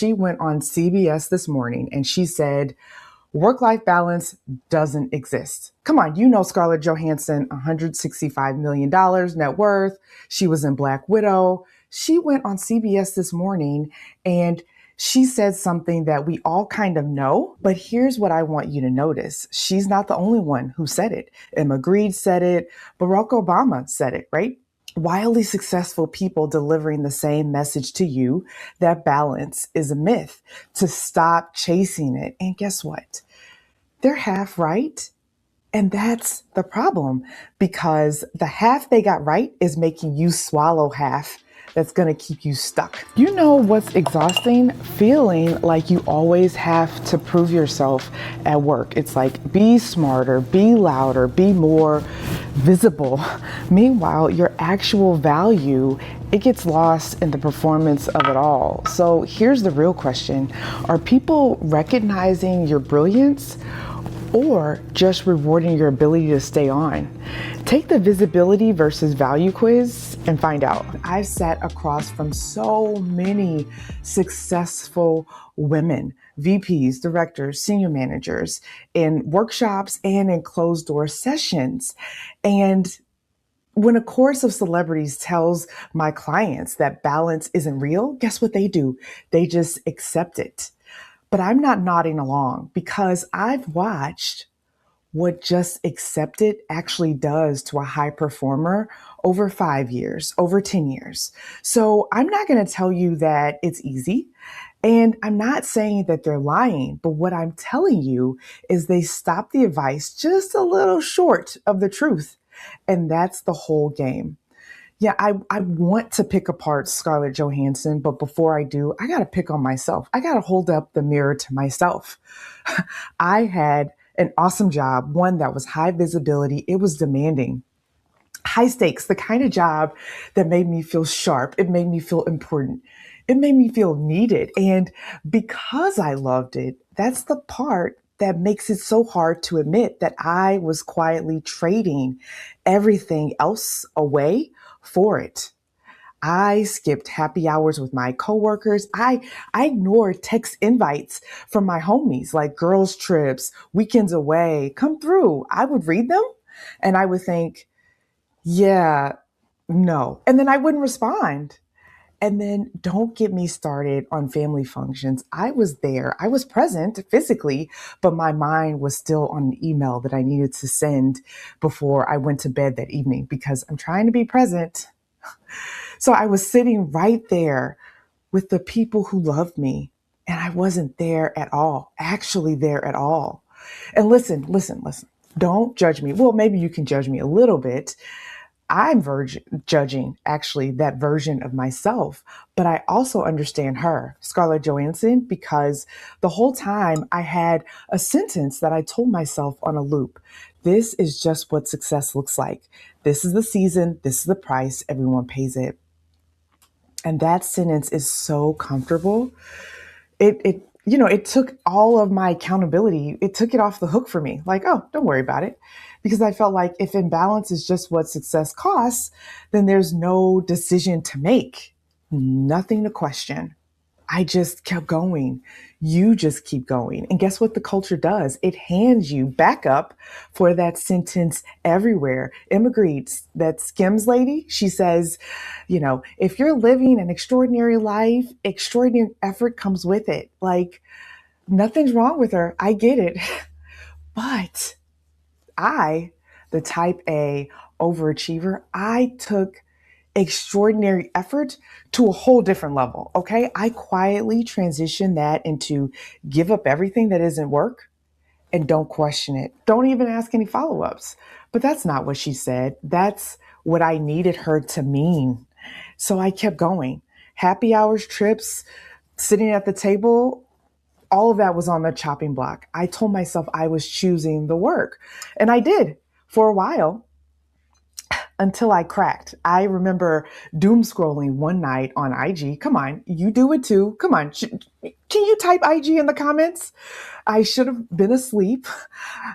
she went on CBS this morning and she said, work-life balance doesn't exist. Come on, you know Scarlett Johansson, $165 million net worth. She was in Black Widow. She went on CBS this morning and she said something that we all kind of know, but here's what I want you to notice. She's not the only one who said it. Emma Grede said it. Barack Obama said it, right? Wildly successful people delivering the same message to you that balance is a myth, to stop chasing it. And guess what? They're half right. And that's the problem, because the half they got right is making you swallow half that's going to keep you stuck. You know what's exhausting? Feeling like you always have to prove yourself at work. It's like, be smarter, be louder, be more visible. Meanwhile, your actual value, it gets lost in the performance of it all. So here's the real question. Are people recognizing your brilliance, or just rewarding your ability to stay on? Take the visibility versus value quiz and find out. I've sat across from so many successful women, VPs, directors, senior managers, in workshops and in closed door sessions. And when a chorus of celebrities tells my clients that balance isn't real, guess what they do? They just accept it. But I'm not nodding along, because I've watched what just accept it actually does to a high performer over 5 years, over 10 years. So I'm not going to tell you that it's easy. And I'm not saying that they're lying, but what I'm telling you is they stop the advice just a little short of the truth. And that's the whole game. Yeah, I want to pick apart Scarlett Johansson, but before I do, I got to pick on myself. I got to hold up the mirror to myself. I had an awesome job, one that was high visibility. It was demanding, high stakes, the kind of job that made me feel sharp. It made me feel important. It made me feel needed. And because I loved it, that's the part that makes it so hard to admit that I was quietly trading everything else away for it. I skipped happy hours with my coworkers. I ignored text invites from my homies, like girls' trips, weekends away, come through. I would read them and I would think, yeah, no. And then I wouldn't respond. And then don't get me started on family functions. I was there. I was present physically, but my mind was still on an email that I needed to send before I went to bed that evening, because I'm trying to be present. So I was sitting right there with the people who loved me, and I wasn't there at all, actually there at all. And listen. Don't judge me. Well, maybe you can judge me a little bit. I'm judging actually that version of myself, but I also understand her, Scarlett Johansson, because the whole time I had a sentence that I told myself on a loop. This is just what success looks like. This is the season. This is the price. Everyone pays it. And that sentence is so comfortable. It took all of my accountability. It took it off the hook for me. Like, oh, don't worry about it. Because I felt like if imbalance is just what success costs, then there's no decision to make, nothing to question. I just kept going. You just keep going. And guess what the culture does? It hands you backup for that sentence everywhere. Emma Grede, that Skims lady, she says, if you're living an extraordinary life, extraordinary effort comes with it. Like, nothing's wrong with her. I get it. But the type A overachiever, I took extraordinary effort to a whole different level. Okay. I quietly transitioned that into give up everything that isn't work and don't question it. Don't even ask any follow-ups. But that's not what she said. That's what I needed her to mean. So I kept going. Happy hours, trips, sitting at the table, all of that was on the chopping block. I told myself I was choosing the work, and I did for a while until I cracked. I remember doom scrolling one night on IG. Come on, you do it too. Come on. Can you type IG in the comments? I should have been asleep,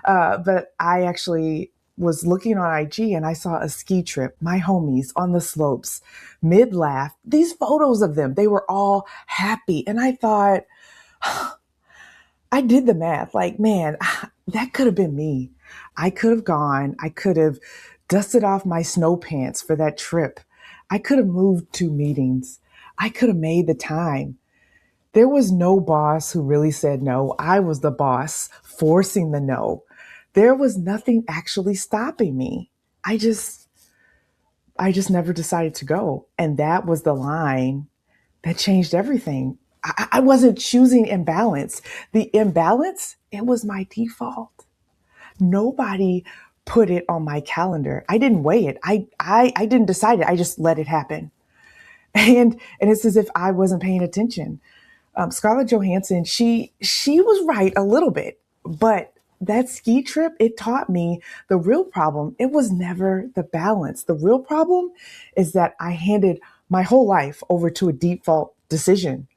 but I actually was looking on IG and I saw a ski trip, my homies on the slopes, mid laugh, these photos of them, they were all happy. And I thought, I did the math. Like, man, that could have been me. I could have gone. I could have dusted off my snow pants for that trip. I could have moved to meetings. I could have made the time. There was no boss who really said no. I was the boss forcing the no. There was nothing actually stopping me. I just never decided to go. And that was the line that changed everything. I wasn't choosing imbalance. The imbalance, it was my default. Nobody put it on my calendar. I didn't weigh it. I didn't decide it. I just let it happen. And it's as if I wasn't paying attention. Scarlett Johansson, she was right a little bit, but that ski trip, it taught me the real problem. It was never the balance. The real problem is that I handed my whole life over to a default decision,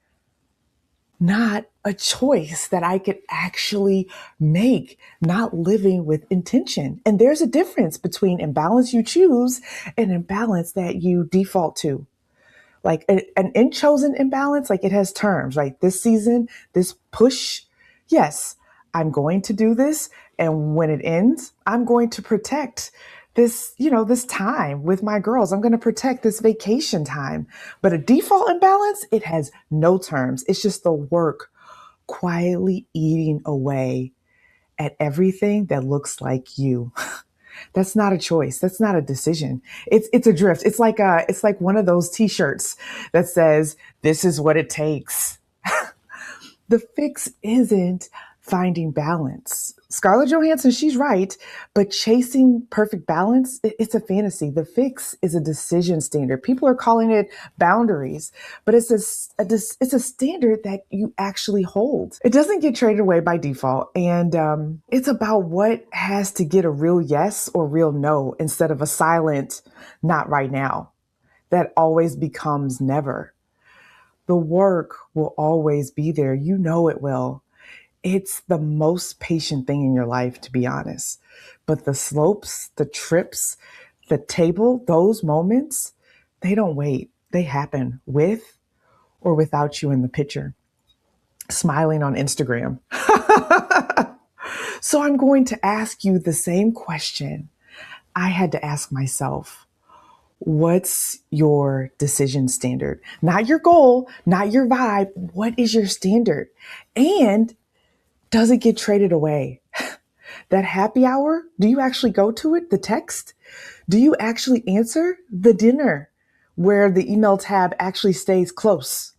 not a choice that I could actually make, not living with intention. And there's a difference between imbalance you choose and imbalance that you default to. Like an in-chosen imbalance, like it has terms, right? This season, this push, yes, I'm going to do this. And when it ends, I'm going to protect this, this time with my girls. I'm going to protect this vacation time. But a default imbalance, it has no terms. It's just the work quietly eating away at everything that looks like you. That's not a choice. That's not a decision. It's a drift. It's like one of those t-shirts that says, "This is what it takes." The fix isn't finding balance. Scarlett Johansson, she's right, but chasing perfect balance, it's a fantasy. The fix is a decision standard. People are calling it boundaries, but it's a standard that you actually hold. It doesn't get traded away by default, and it's about what has to get a real yes or real no instead of a silent "not right now" that always becomes never. The work will always be there. You know it will. It's the most patient thing in your life, to be honest. But the slopes, the trips, the table, those moments, they don't wait. They happen with or without you in the picture, smiling on Instagram. So I'm going to ask you the same question I had to ask myself. What's your decision standard? Not your goal, not your vibe. What is your standard? And does it get traded away? That happy hour, do you actually go to it? The text? Do you actually answer the dinner where the email tab actually stays closed?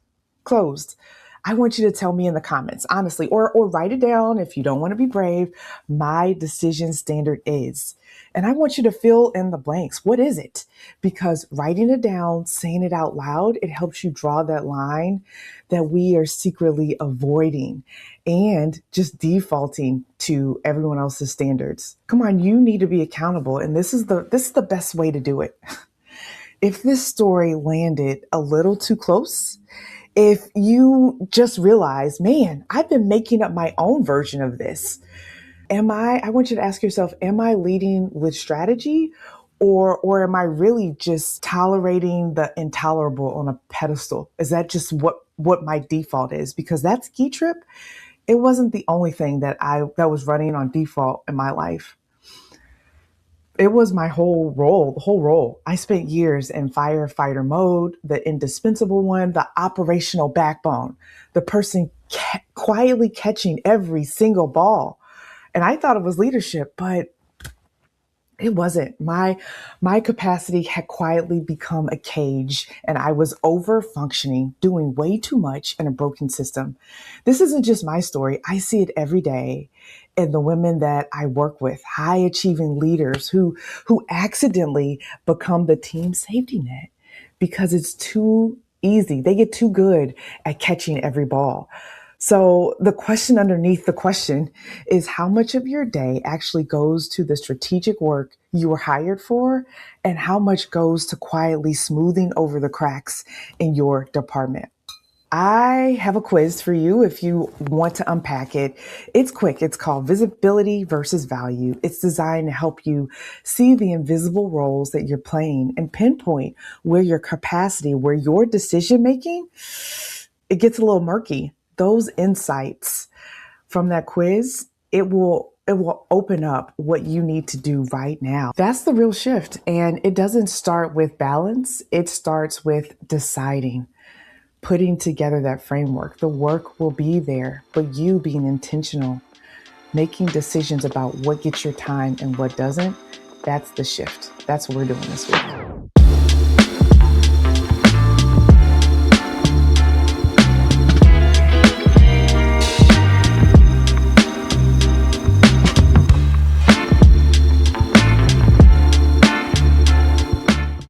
I want you to tell me in the comments, honestly, or write it down if you don't want to be brave. My decision standard is. And I want you to fill in the blanks. What is it? Because writing it down, saying it out loud, it helps you draw that line that we are secretly avoiding and just defaulting to everyone else's standards. Come on, you need to be accountable. And this is the best way to do it. If this story landed a little too close, if you just realize, man, I've been making up my own version of this. I want you to ask yourself, am I leading with strategy or am I really just tolerating the intolerable on a pedestal? Is that just what my default is? Because that ski trip, it wasn't the only thing that was running on default in my life. It was my whole role, the whole role. I spent years in firefighter mode, the indispensable one, the operational backbone, the person quietly catching every single ball. And I thought it was leadership, but it wasn't. My capacity had quietly become a cage and I was over functioning, doing way too much in a broken system. This isn't just my story. I see it every day in the women that I work with, high achieving leaders who accidentally become the team safety net because it's too easy. They get too good at catching every ball. So the question underneath the question is how much of your day actually goes to the strategic work you were hired for and how much goes to quietly smoothing over the cracks in your department? I have a quiz for you if you want to unpack it. It's quick. It's called Visibility versus Value. It's designed to help you see the invisible roles that you're playing and pinpoint where your capacity, where your decision making, it gets a little murky. Those insights from that quiz, it will open up what you need to do right now. That's the real shift. And it doesn't start with balance. It starts with deciding, putting together that framework. The work will be there, but you being intentional, making decisions about what gets your time and what doesn't, that's the shift. That's what we're doing this week.